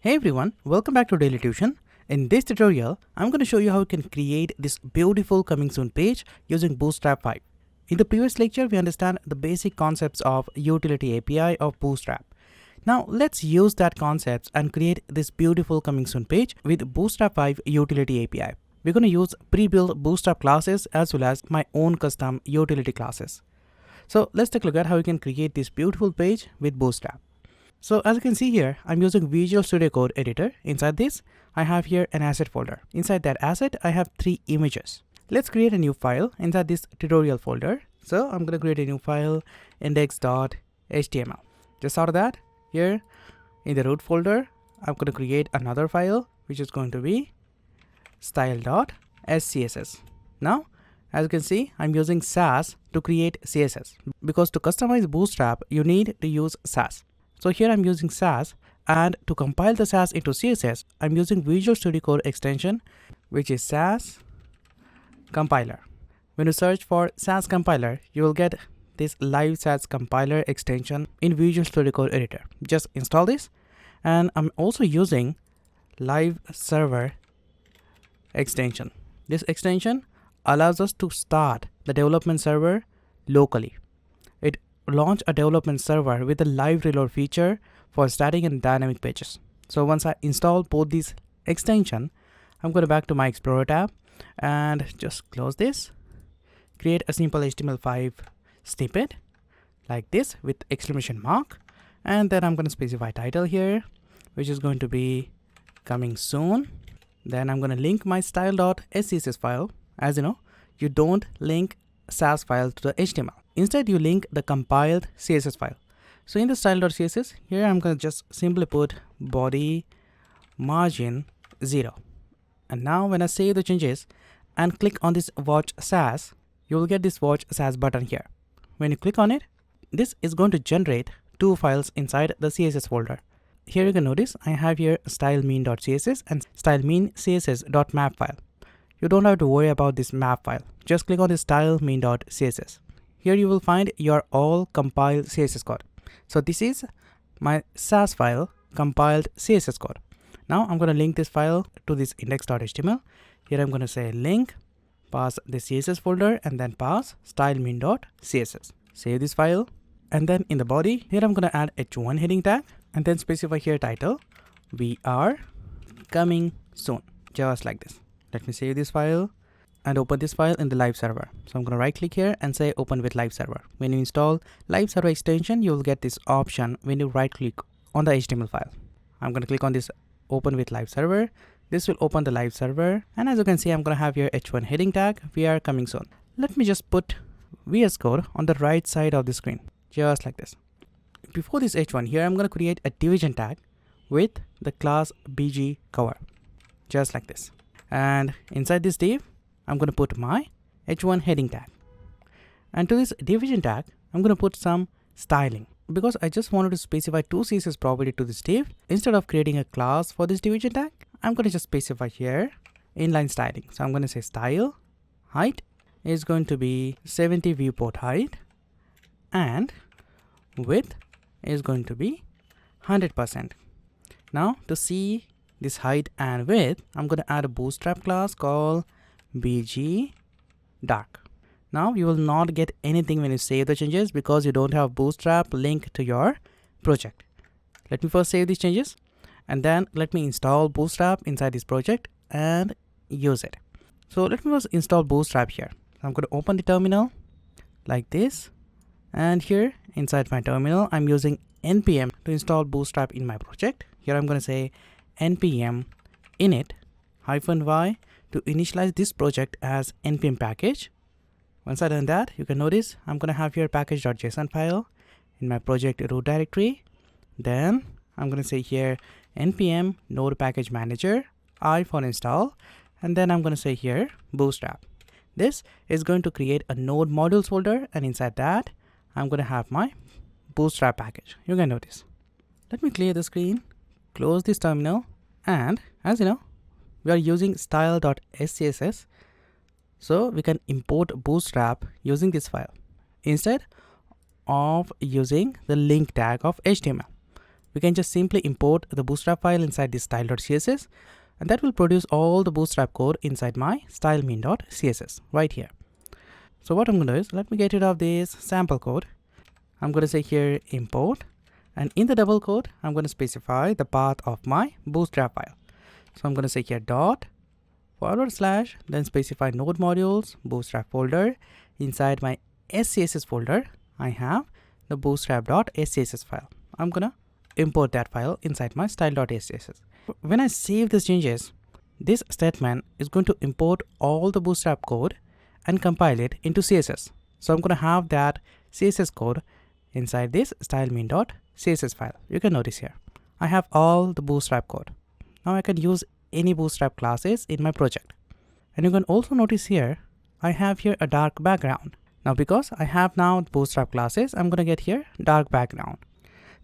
Hey everyone, welcome back to Daily Tuition. In this tutorial, I'm going to show you how you can create this beautiful coming soon page using Bootstrap 5. In the previous lecture, we understand the basic concepts of utility API of Bootstrap. Now let's use that concepts and create this beautiful coming soon page with Bootstrap 5 utility API. We're going to use pre-built Bootstrap classes as well as my own custom utility classes. So let's take a look at how you can create this beautiful page with Bootstrap. So as you can see here, I'm using Visual Studio Code editor. Inside this, I have here an asset folder. Inside that asset, I have 3 images. Let's create a new file inside this tutorial folder. So I'm going to create a new file, index.html. Just out of that, here in the root folder, I'm going to create another file, which is going to be style.scss. Now, as you can see, I'm using Sass to create CSS because to customize Bootstrap, you need to use Sass. So here I'm using Sass, and to compile the Sass into CSS, I'm using Visual Studio Code extension, which is Sass compiler. When you search for Sass compiler, you will get this live Sass compiler extension in Visual Studio Code editor. Just install this, and I'm also using live server extension. This extension allows us to start the development server locally. It launch a development server with a live reload feature for static and dynamic pages. So once I install both these extension, I'm going to back to my Explorer tab and just close this. Create a simple HTML5 snippet like this with exclamation mark, and then I'm going to specify title here, which is going to be coming soon. Then I'm going to link my style.scss file. As you know, you don't link Sass file to the HTML. Instead, you link the compiled CSS file. So in the style.css, here I'm going to just simply put body margin 0. And now when I save the changes and click on this watch Sass, you will get this watch Sass button here. When you click on it, this is going to generate 2 files inside the CSS folder. Here you can notice I have here stylemean.css and stylemean.css.map file. You don't have to worry about this map file. Just click on the stylemean.css. Here you will find your all compiled CSS code. So this is my Sass file compiled CSS code. Now I'm going to link this file to this index.html. Here I'm going to say link, pass the CSS folder, and then pass stylemean.css. Save this file, and then in the body, here I'm going to add h1 heading tag, and then specify here title. We are coming soon, just like this. Let me save this file and open this file in the live server. So I'm going to right click here and say open with live server. When you install live server extension, you will get this option when you right click on the HTML file. I'm going to click on this open with live server. This will open the live server, and as you can see, I'm going to have here h1 heading tag. We are coming soon. Let me just put VS Code on the right side of the screen, just like this. Before this h1 here, I'm going to create a division tag with the class bg cover, just like this. And inside this div, I'm going to put my h1 heading tag. And to this division tag, I'm going to put some styling because I just wanted to specify 2 CSS property to this div. Instead of creating a class for this division tag, I'm going to just specify here inline styling. So I'm going to say style height is going to be 70 viewport height, and width is going to be 100%. Now to see this height and width, I'm going to add a Bootstrap class called bg dark. Now you will not get anything when you save the changes because you don't have Bootstrap link to your project. Let me first save these changes, and then let me install Bootstrap inside this project and use it. So let me first install Bootstrap here. I'm going to open the terminal like this, and here inside my terminal, I'm using npm to install Bootstrap in my project. Here I'm going to say npm init -y to initialize this project as npm package. Once I done that, you can notice I'm going to have here package.json file in my project root directory. Then I'm going to say here npm node package manager I for install, and then I'm going to say here Bootstrap. This is going to create a node modules folder, and inside that I'm going to have my Bootstrap package. You can notice. Let me clear the screen, close this terminal, and as you know, we are using style.scss, so we can import Bootstrap using this file instead of using the link tag of HTML. we can just simply import the Bootstrap file inside this style.css, and that will produce all the Bootstrap code inside my style.main.css right here. So what I'm going to do is, let me get rid of this sample code. I'm going to say here import, and in the double quote, I'm going to specify the path of my Bootstrap file. So I'm going to say here dot / then specify node modules Bootstrap folder. Inside my SCSS folder, I have the bootstrap.scss file. I'm going to import that file inside my style.scss. When I save these changes, this statement is going to import all the Bootstrap code and compile it into CSS. So I'm going to have that CSS code inside this style.main.css file. You can notice here, I have all the Bootstrap code. Now I can use any Bootstrap classes in my project. And you can also notice here, I have here a dark background. Now because I have now Bootstrap classes, I'm going to get here dark background.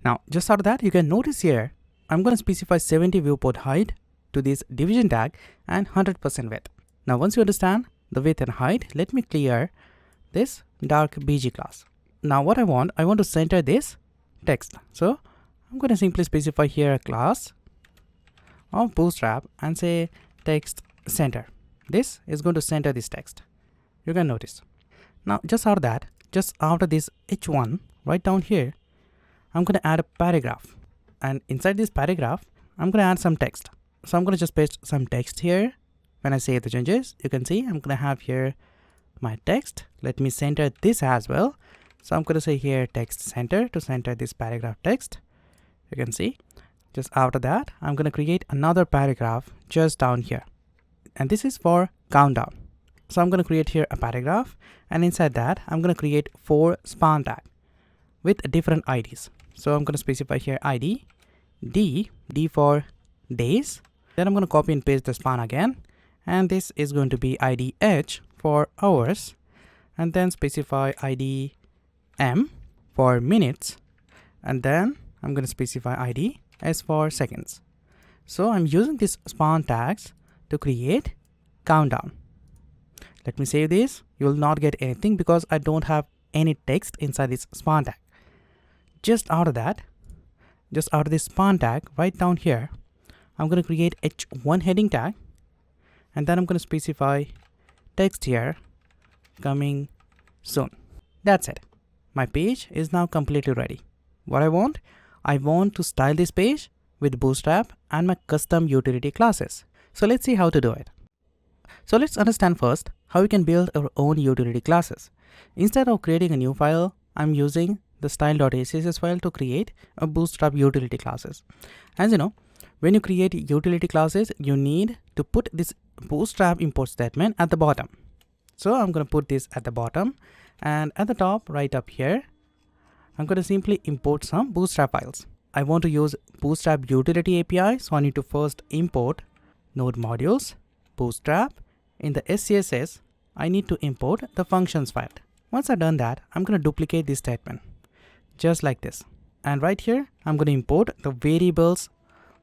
Now just out of that, you can notice here, I'm going to specify 70 viewport height to this division tag and 100% width. Now once you understand the width and height, let me clear this dark BG class. Now what I want to center this text. So I'm going to simply specify here a class of Bootstrap and say text center. This is going to center this text. You can notice. Now just out of that, just after this H1 right down here, I'm going to add a paragraph, and inside this paragraph I'm going to add some text. So I'm going to just paste some text here. When I save the changes, you can see I'm going to have here my text. Let me center this as well. So I'm going to say here text center to center this paragraph text. You can see. Just after that, I'm going to create another paragraph just down here, and this is for countdown. So I'm going to create here a paragraph, and inside that I'm going to create 4 span tag with different IDs. So I'm going to specify here ID D for days. Then I'm going to copy and paste the span again, and this is going to be ID H for hours, and then specify ID M for minutes, and then I'm going to specify ID S for seconds. So I'm using these span tags to create countdown. Let me save this. You will not get anything because I don't have any text inside this span tag. Just out of that, just out of this span tag right down here, I'm going to create H1 heading tag, and then I'm going to specify text here coming soon. That's it. My page is now completely ready. What I want to style this page with Bootstrap and my custom utility classes. So let's see how to do it. So let's understand first how we can build our own utility classes. Instead of creating a new file, I'm using the style.scss file to create a Bootstrap utility classes. As you know, when you create utility classes, you need to put this Bootstrap import statement at the bottom. So I'm going to put this at the bottom, and at the top right up here, I'm going to simply import some Bootstrap files. I want to use Bootstrap utility API, so I need to first import node modules, Bootstrap. In the SCSS, I need to import the functions file. Once I've done that, I'm going to duplicate this statement just like this. And right here, I'm going to import the variables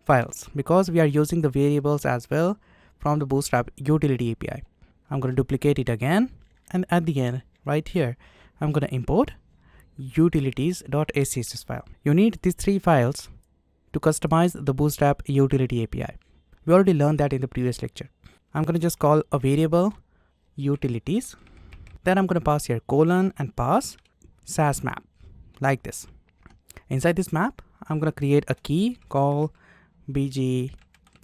files because we are using the variables as well from the Bootstrap utility API. I'm going to duplicate it again, and at the end right here, I'm going to import utilities.scss file. You need these 3 files to customize the Bootstrap utility API. We already learned that in the previous lecture. I'm going to just call a variable utilities. Then I'm going to pass here colon and pass Sass map like this. Inside this map, I'm going to create a key called bg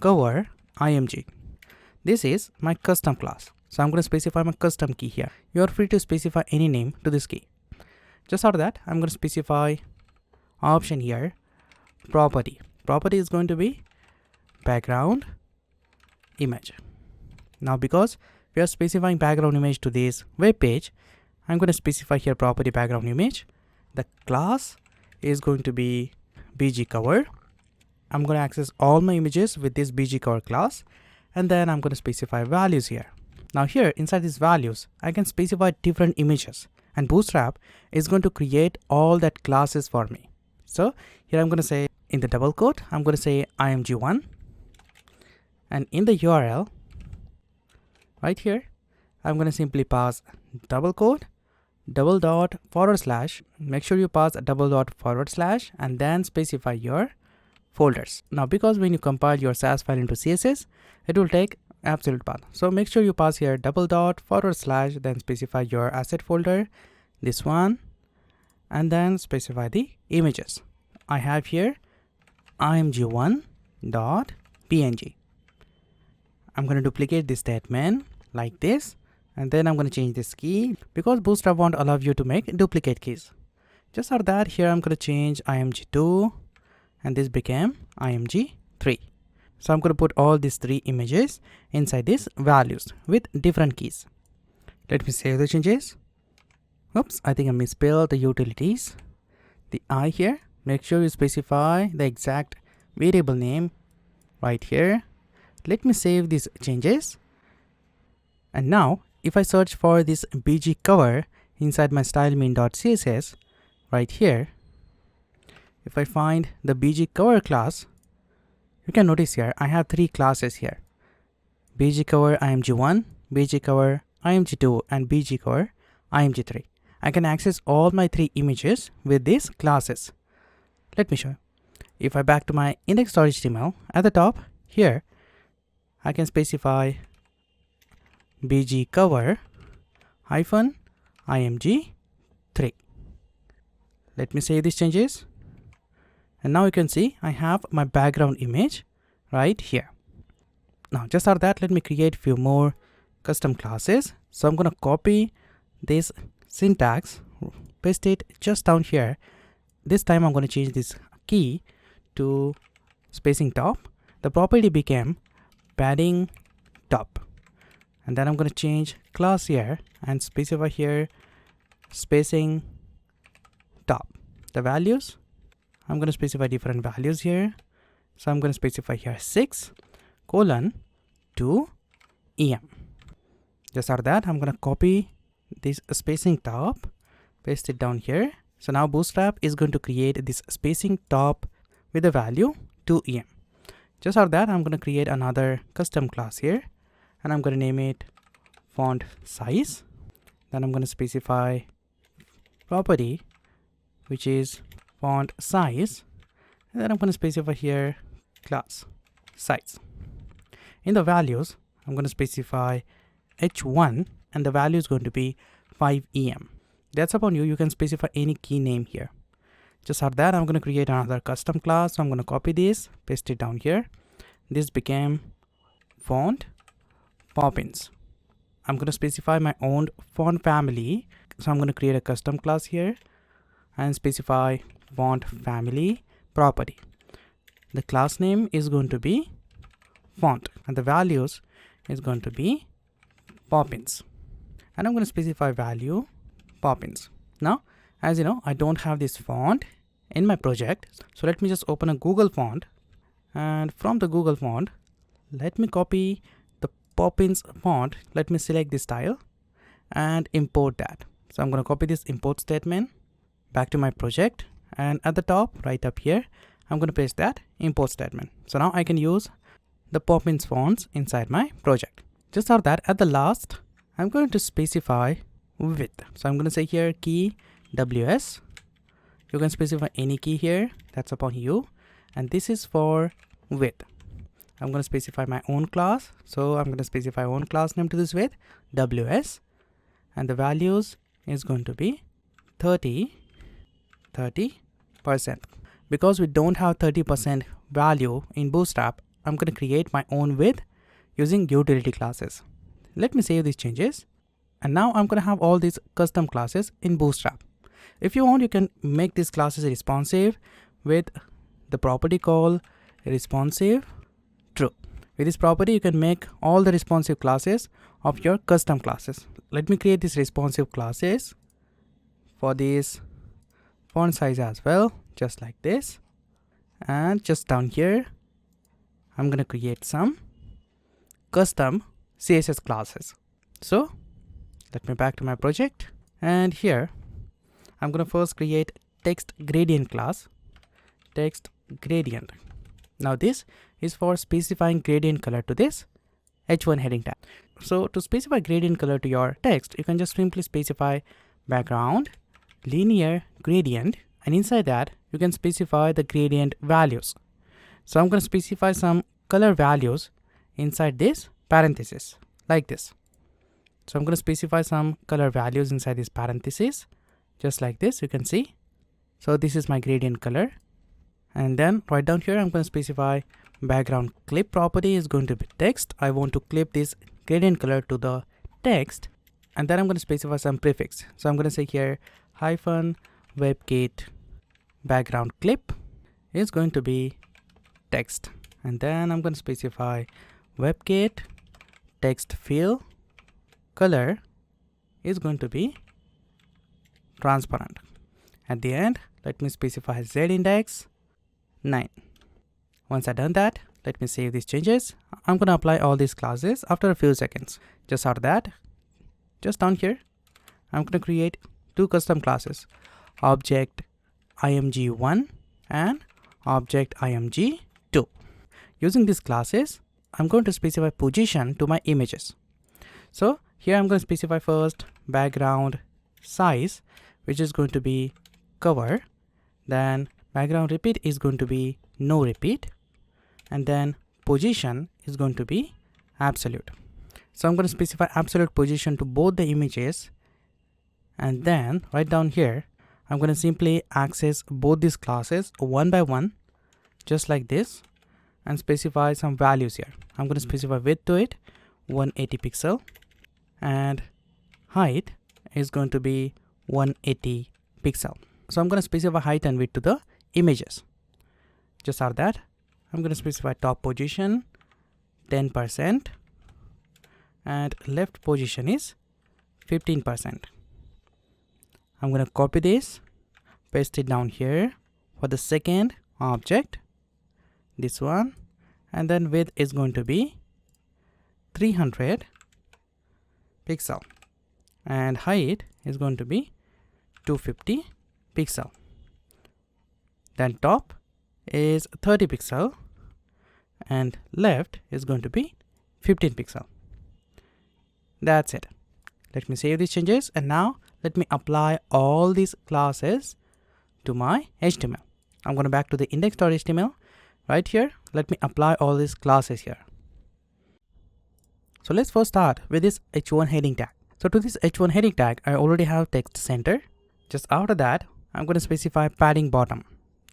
cover img. This is my custom class. So I'm going to specify my custom key here. You are free to specify any name to this key. Just out of that, I'm going to specify option here, property. Property is going to be background image. Now because we are specifying background image to this web page, I'm going to specify here property background image. The class is going to be bg cover. I'm going to access all my images with this bg cover class, and then I'm going to specify values here. Now here inside these values, I can specify different images, and Bootstrap is going to create all that classes for me. So here I'm going to say in the double quote, I'm going to say img1, and in the URL right here, I'm going to simply pass double quote, double dot /, make sure you pass a double dot /, and then specify your folders. Now because when you compile your Sass file into CSS, it will take absolute path. So make sure you pass here double dot forward slash, then specify your asset folder, this one, and then specify the images. I have here img1.png. I'm going to duplicate this statement like this, and then I'm going to change this key because Bootstrap won't allow you to make duplicate keys. Just for that, here I'm going to change img2, and this became img3. So I'm going to put all these three images inside these values with different keys. Let me save the changes. Oops, I think I misspelled the utilities. The I here, make sure you specify the exact variable name right here. Let me save these changes. And now if I search for this bg cover inside my stylemean.css right here, if I find the bg cover class, you can notice here I have three classes here: bg cover img1, bg cover img2, and bg cover img3. I can access all my three images with these classes. Let me show you. If I back to my index.html, at the top here I can specify bg cover hyphen img3. Let me save these changes, and now you can see I have my background image right here. Now just for that, let me create few more custom classes. So I'm going to copy this syntax, paste it just down here. This time I'm going to change this key to spacing top. The property became padding top, and then I'm going to change class here and specify here spacing top. The values, I'm going to specify different values here. So I'm going to specify here 6:2em. Just for that, I'm going to copy this spacing top, paste it down here. So now Bootstrap is going to create this spacing top with the value 2em. Just for that, I'm going to create another custom class here, and I'm going to name it font size. Then I'm going to specify property which is font size, and then I'm going to specify here class size. In the values, I'm going to specify h1, and the value is going to be 5em. That's upon you. You can specify any key name here. Just for that, I'm going to create another custom class. So I'm going to copy this, paste it down here. This became font poppins. I'm going to specify my own font family. So I'm going to create a custom class here and specify font family property. The class name is going to be font, and the values is going to be poppins. And I'm going to specify value poppins. Now, as you know, I don't have this font in my project. So let me just open a Google font, and from the Google font, let me copy the poppins font. Let me select this style and import that. So I'm going to copy this import statement back to my project, and at the top right up here, I'm going to paste that import statement. So now I can use the poppins fonts inside my project. Just for that, at the last, I'm going to specify width. So I'm going to say here key ws. You can specify any key here, that's upon you, and this is for width. I'm going to specify my own class. So I'm going to specify own class name to this width ws, and the values is going to be 30%. Because we don't have 30% value in Bootstrap, I'm going to create my own width using utility classes. Let me save these changes, and now I'm going to have all these custom classes in Bootstrap. If you want, you can make these classes responsive with the property called responsive true. With this property, you can make all the responsive classes of your custom classes. Let me create these responsive classes for this font size as well, just like this. And just down here, I'm going to create some custom CSS classes. So let me back to my project, and here I'm going to first create text gradient class, text gradient. Now this is for specifying gradient color to this h1 heading tag. So to specify gradient color to your text, you can just simply specify background linear gradient, and inside that you can specify the gradient values. So I'm going to specify some color values inside this parenthesis like this. So I'm going to specify some color values inside this parenthesis just like this, you can see. So this is my gradient color. And then right down here, I'm going to specify background clip property is going to be text. I want to clip this gradient color to the text. And then I'm going to specify some prefix. So I'm going to say here hyphen WebKit background clip is going to be text. And then I'm going to specify WebKit text fill color is going to be transparent. At the end, let me specify z index 9. Once I've done that, let me save these changes. I'm going to apply all these classes after a few seconds. Just out of that, just down here, I'm going to create two custom classes, object img1 and object img2. Using these classes, I'm going to specify position to my images. So here I'm going to specify first background size, which is going to be cover. Then background repeat is going to be no repeat. And then position is going to be absolute. So I'm going to specify absolute position to both the images. And then right down here, I'm going to simply access both these classes one by one, just like this, and specify some values here. I'm going to specify width to it, 180 pixel, and height is going to be 180 pixel. So I'm going to specify height and width to the images. Just out of that, I'm going to specify top position 10% and left position is 15%. I'm going to copy this, paste it down here for the second object, this one, and then width is going to be 300 pixel and height is going to be 250 pixel. Then top is 30 pixel and left is going to be 15 pixel. That's it. Let me save these changes, and now let me apply all these classes to my HTML. I'm going to back to the index.html. Right here, let me apply all these classes here. So let's first start with this h1 heading tag. So to this h1 heading tag, I already have text center. Just after that, I'm going to specify padding bottom.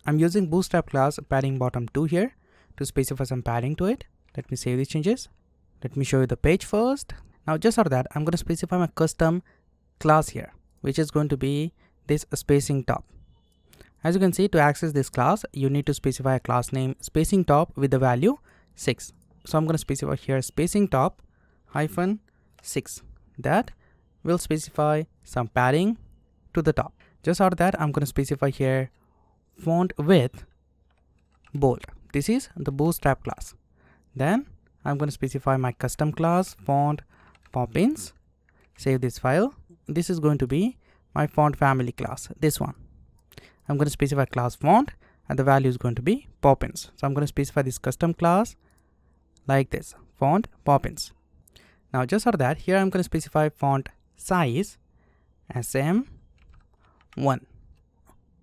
I'm using Bootstrap class padding bottom 2 here to specify some padding to it. Let me save these changes. Let me show you the page first. Now just after that, I'm going to specify my custom class here, which is going to be this spacing top. As you can see, to access this class, you need to specify a class name spacing top with the value 6. So I'm going to specify here spacing top hyphen 6. That will specify some padding to the top. Just out of that, I'm going to specify here font width bold. This is the Bootstrap class. Then I'm going to specify my custom class font Poppins. Save this file. This is going to be my font family class, this one. I'm going to specify class font and the value is going to be Poppins. So I'm going to specify this custom class like this, font Poppins. Now just out of that, here I'm going to specify font size SM1.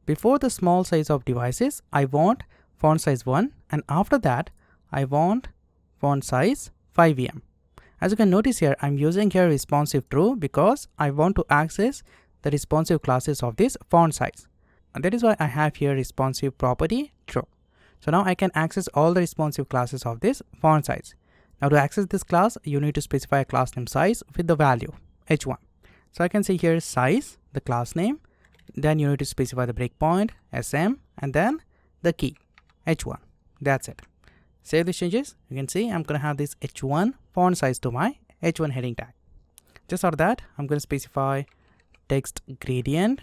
Before the small size of devices, I want font size 1, and after that I want font size 5em. As you can notice here, I'm using here responsive true because I want to access the responsive classes of this font size. And that is why I have here responsive property true. So now I can access all the responsive classes of this font size. Now to access this class, you need to specify a class name size with the value h1. So I can say here size, the class name, then you need to specify the breakpoint sm and then the key h1. That's it. Save these changes. You can see I'm going to have this h1 font size to my h1 heading tag. Just out of that, I'm going to specify text gradient.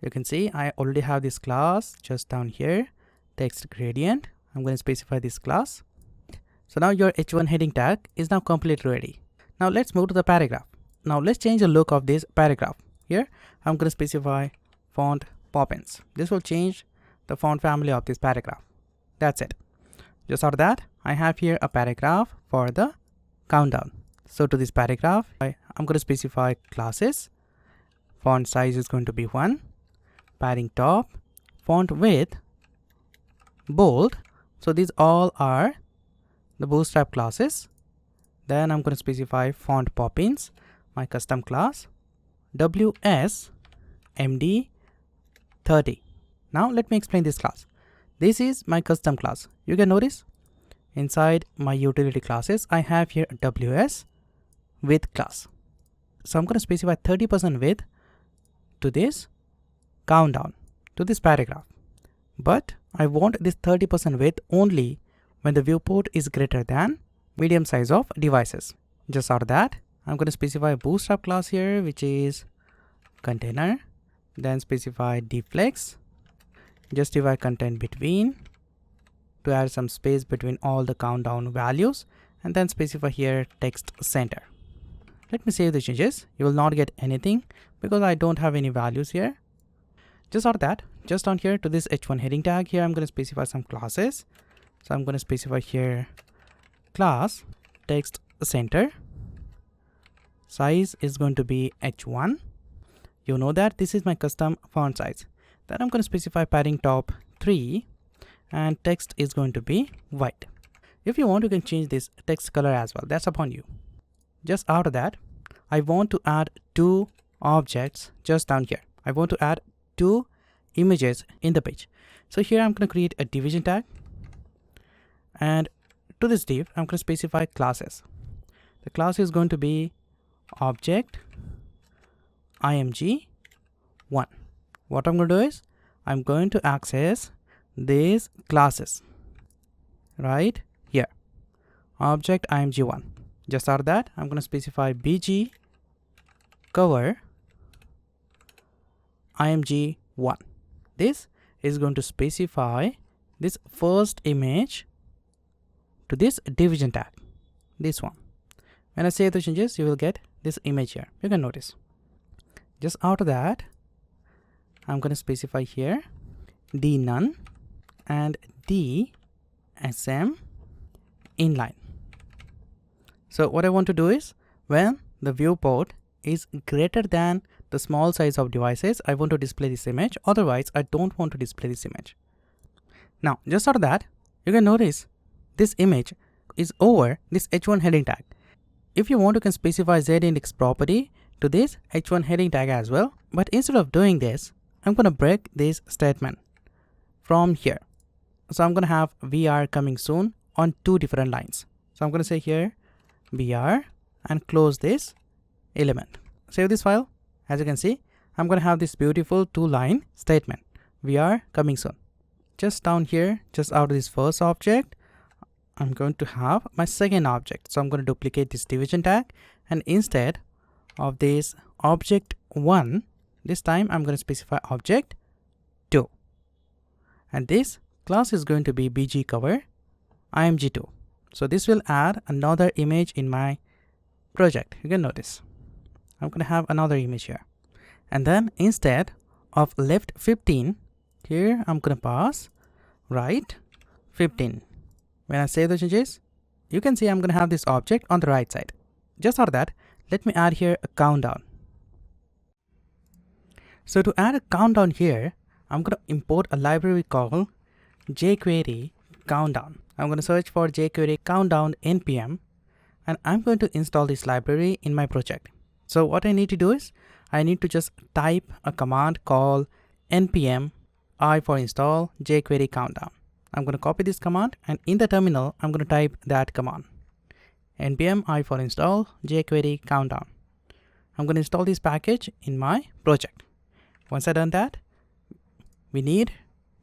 You can see I already have this class just down here, text gradient. I'm going to specify this class. So now your h1 heading tag is now completely ready. Now let's move to the paragraph. Now let's change the look of this paragraph. Here I'm going to specify font Poppins. This will change the font family of this paragraph. That's it. Just out of that, I have here a paragraph for the countdown. So to this paragraph, I'm going to specify classes. Font size is going to be 1. Padding top. Font width bold. So these all are the Bootstrap classes. Then I'm going to specify font poppins, my custom class, WSMD30. Now let me explain this class. This is my custom class. You can notice inside my utility classes, I have here WS width class. So I'm going to specify 30% width to this countdown, to this paragraph. But I want this 30% width only when the viewport is greater than medium size of devices. Just out of that, I'm going to specify a Bootstrap class here, which is container. Then specify deflex, justify content between to add some space between all the countdown values, and then specify here text center. Let me save the changes. You will not get anything because I don't have any values here. Just out of that, just down here to this h1 heading tag here, I'm going to specify some classes. So I'm going to specify here class text center. Size is going to be h1. You know that this is my custom font size. Then I'm going to specify padding top 3 and text is going to be white. If you want, you can change this text color as well. That's upon you. Just out of that, I want to add 2 objects just down here. I want to add 2 images in the page. So here I'm going to create a division tag, and to this div I'm going to specify classes. The class is going to be object img1. What I'm going to do is I'm going to access these classes right here, object img1. Just out of that, I'm going to specify bg cover img1. This is going to specify this first image to this division tag, this one. When I save the changes, you will get this image here. You can notice. Just out of that, I'm going to specify here d none and d sm inline. So what I want to do is when the viewport is greater than the small size of devices, I want to display this image. Otherwise, I don't want to display this image. Now, just out of that, you can notice this image is over this h1 heading tag. If you want, you can specify z-index property to this h1 heading tag as well. But instead of doing this, I'm going to break this statement from here. So I'm going to have VR coming soon on 2 different lines. So I'm going to say here VR and close this element. Save this file. As you can see, I'm going to have this beautiful 2-line statement. VR coming soon. Just down here, just out of this first object, I'm going to have my second object. So I'm going to duplicate this division tag, and instead of this object 1, this time I'm going to specify object 2. And this class is going to be bg cover img2. So this will add another image in my project. You can notice I'm going to have another image here. And then instead of left 15, here I'm going to pass right 15. When I save the changes, you can see I'm going to have this object on the right side. Just out of that, let me add here a countdown. So to add a countdown here, I'm going to import a library called jQuery countdown. I'm going to search for jQuery countdown npm, and I'm going to install this library in my project. So what I need to do is I need to just type a command called npm I for install jQuery countdown. I'm going to copy this command, and in the terminal I'm going to type that command npm I for install jQuery countdown. I'm going to install this package in my project. Once I've done that, we need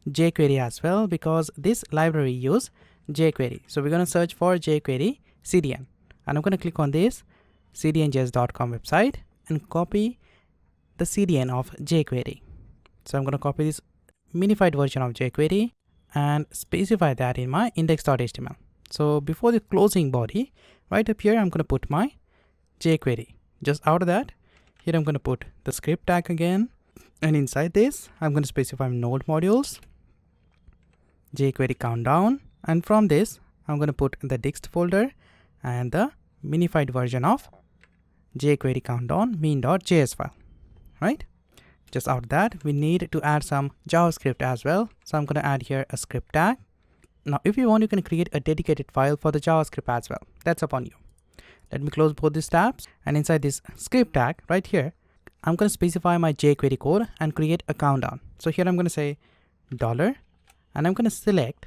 jQuery as well because this library use jQuery. So we're going to search for jQuery CDN, and I'm going to click on this cdnjs.com website and copy the CDN of jQuery. So I'm going to copy this minified version of jQuery and specify that in my index.html. So before the closing body, right up here, I'm going to put my jQuery. Just out of that, here I'm going to put the script tag again, and inside this, I'm going to specify node modules, jQuery countdown, and from this, I'm going to put the dixt folder and the minified version of jQuery countdown mean.js file, right? Just out of that, we need to add some JavaScript as well. So I'm going to add here a script tag. Now, if you want, you can create a dedicated file for the JavaScript as well. That's upon you. Let me close both these tabs, and inside this script tag right here, I'm going to specify my jQuery code and create a countdown. So here I'm going to say $, and I'm going to select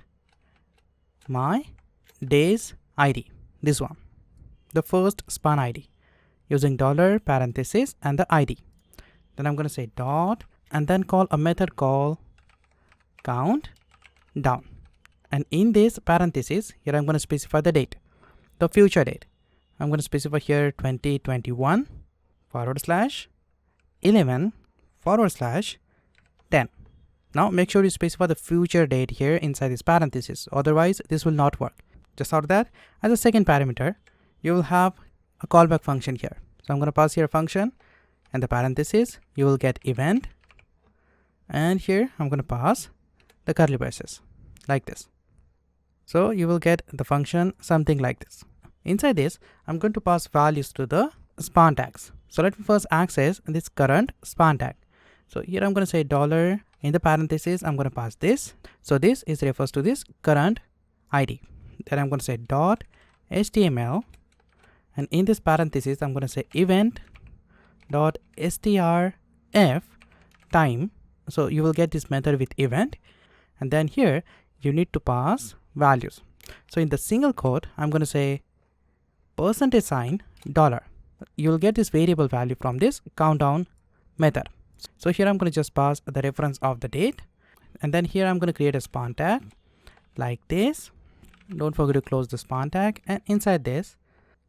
my days ID, this one, the first span ID, using $ parenthesis and the ID. Then I'm going to say dot, and then call a method called count down. And in this parenthesis, here I'm going to specify the date, the future date. I'm going to specify here 2021 /11/10. Now make sure you specify the future date here inside this parenthesis, otherwise this will not work. Just out of that, as a second parameter, you will have a callback function here. So I'm going to pass here a function, and the parenthesis, you will get event, and here I'm going to pass the curly braces like this. So you will get the function something like this. Inside this, I'm going to pass values to the span tags. So let me first access this current span tag. So here I'm going to say $, in the parenthesis, I'm going to pass this. So this is refers to this current ID. Then I'm going to say dot HTML, and in this parenthesis, I'm going to say event dot strf time. So you will get this method with event, and then here you need to pass values. So in the single quote, I'm going to say $. You will get this variable value from this countdown method. So here I'm going to just pass the reference of the date, and then here I'm going to create a span tag like this. Don't forget to close the span tag, and inside this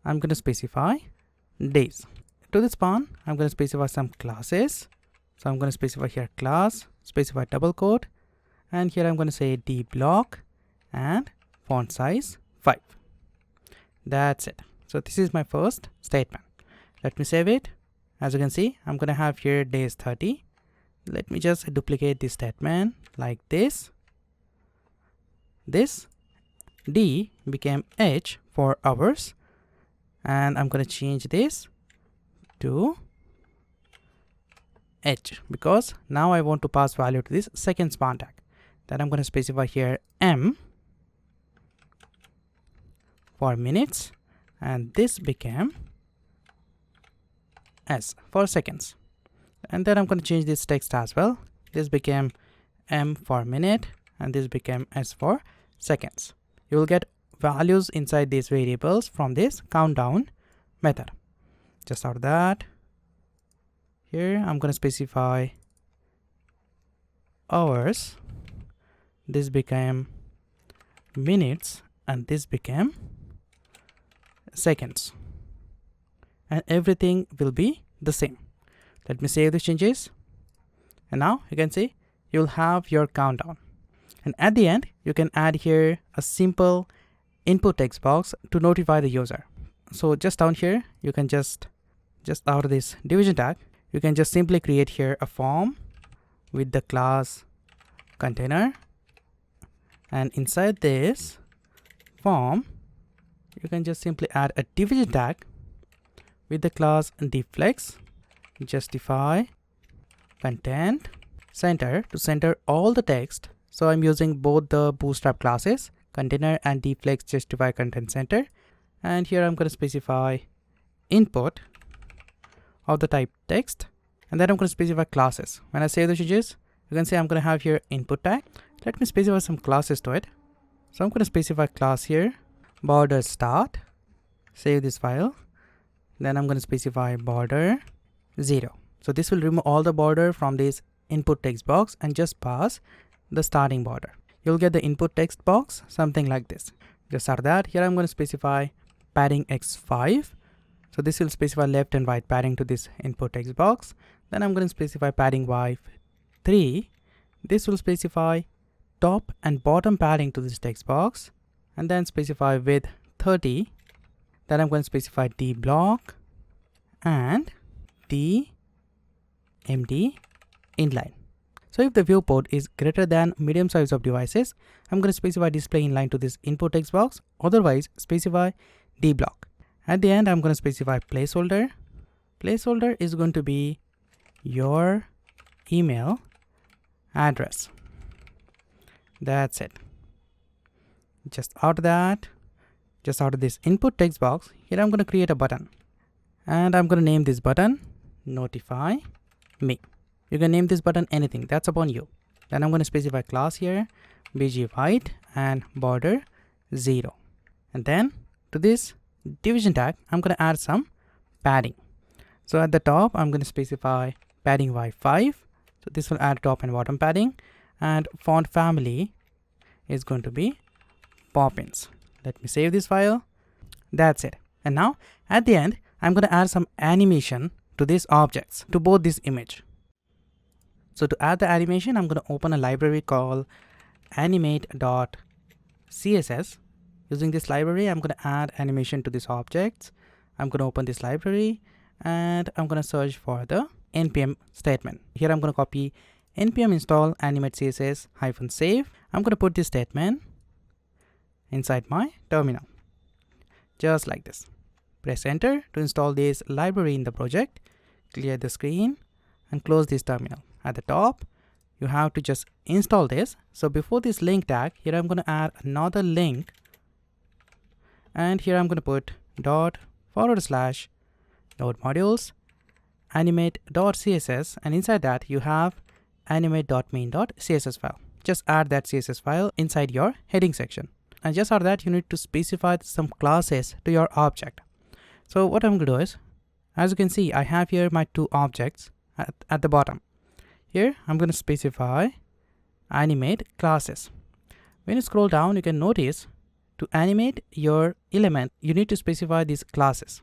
I'm going to specify days. To the span, I'm going to specify some classes. So I'm going to specify here class, specify double quote, and here I'm going to say d block and font size 5. That's it. So this is my first statement. Let me save it. As you can see, I'm going to have here days 30. Let me just duplicate this statement like this. This D became H for hours, and I'm going to change this to H because now I want to pass value to this second span tag. Then I'm going to specify here M for minutes, and this became S for seconds. And then I'm going to change this text as well. This became M for minute, and this became S for seconds. You will get values inside these variables from this countdown method. Just out of that, here I'm going to specify hours. This became minutes, and this became seconds, and everything will be the same. Let me save the changes, and now you can see you will have your countdown. And at the end, you can add here a simple input text box to notify the user. So just down here, you can just out of this division tag, you can just simply create here a form with the class container, and inside this form, you can just simply add a division tag with the class deflex, justify content center to center all the text. So I'm using both the Bootstrap classes, container and deflex justify content center. And here I'm going to specify input of the type text, and then I'm going to specify classes. When I save the changes, you can see I'm going to have here input tag. Let me specify some classes to it. So I'm going to specify class here, border start, save this file. Then I'm going to specify border 0. So this will remove all the border from this input text box and just pass the starting border. You'll get the input text box something like this. Just out of that, here I'm going to specify padding x5. So this will specify left and right padding to this input text box. Then I'm going to specify padding y3. This will specify top and bottom padding to this text box, and then specify width 30. Then I'm going to specify d block and d md inline. So if the viewport is greater than medium size of devices, I'm going to specify display inline to this input text box. Otherwise, specify d block. At the end, I'm going to specify placeholder. Placeholder is going to be your email address. That's it. Just out of this input text box, here I'm going to create a button. And I'm going to name this button Notify Me. You can name this button anything, that's upon you. Then I'm going to specify class here, bg white and border 0. And then to this division tag, I'm going to add some padding. So at the top, I'm going to specify padding by 5. So this will add top and bottom padding, and font family is going to be Poppins. Let me save this file. That's it. And now at the end, I'm going to add some animation to these objects, to both this image. So to add the animation, I'm going to open a library called animate.css. Using this library, I'm going to add animation to these objects. I'm going to open this library and I'm going to search for the npm statement. Here I'm going to copy npm install animate css -save. I'm going to put this statement inside my terminal, just like this. Press enter to install this library in the project. Clear the screen and close this terminal. At the top, you have to just install this. So before this link tag, here I'm going to add another link, and here I'm going to put /node modules animate.css, and inside that you have animate.main.css file. Just add that CSS file inside your heading section. And just out of that, you need to specify some classes to your object. So what I'm going to do is, as you can see, I have here my two objects at the bottom. Here I'm going to specify animate classes. When you scroll down, you can notice to animate your element, you need to specify these classes.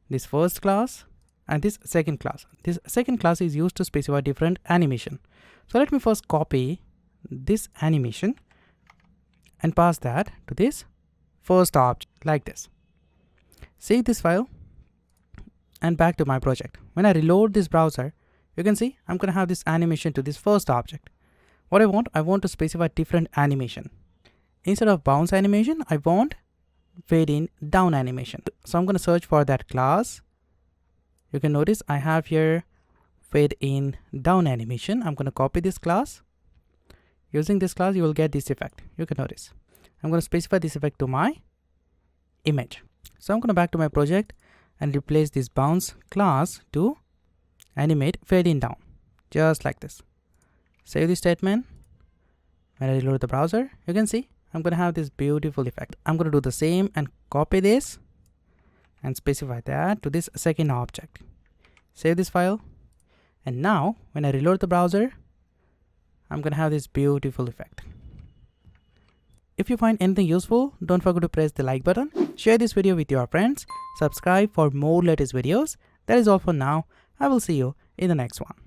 This first class and this second class. This second class is used to specify different animation. So let me first copy this animation and pass that to this first object like this. Save this file and back to my project. When I reload this browser, you can see I'm going to have this animation to this first object. What I want to specify different animation. Instead of bounce animation, I want fade in down animation. So I'm going to search for that class. You can notice I have here fade in down animation. I'm going to copy this class. Using this class, you will get this effect. You can notice. I'm going to specify this effect to my image. So I'm going to back to my project and replace this bounce class to animate fade in down, just like this. Save this statement. When I reload the browser, you can see I'm going to have this beautiful effect. I'm going to do the same and copy this and specify that to this second object. Save this file. And now when I reload the browser, I'm going to have this beautiful effect. If you find anything useful, don't forget to press the like button, share this video with your friends, subscribe for more latest videos. That is all for now. I will see you in the next one.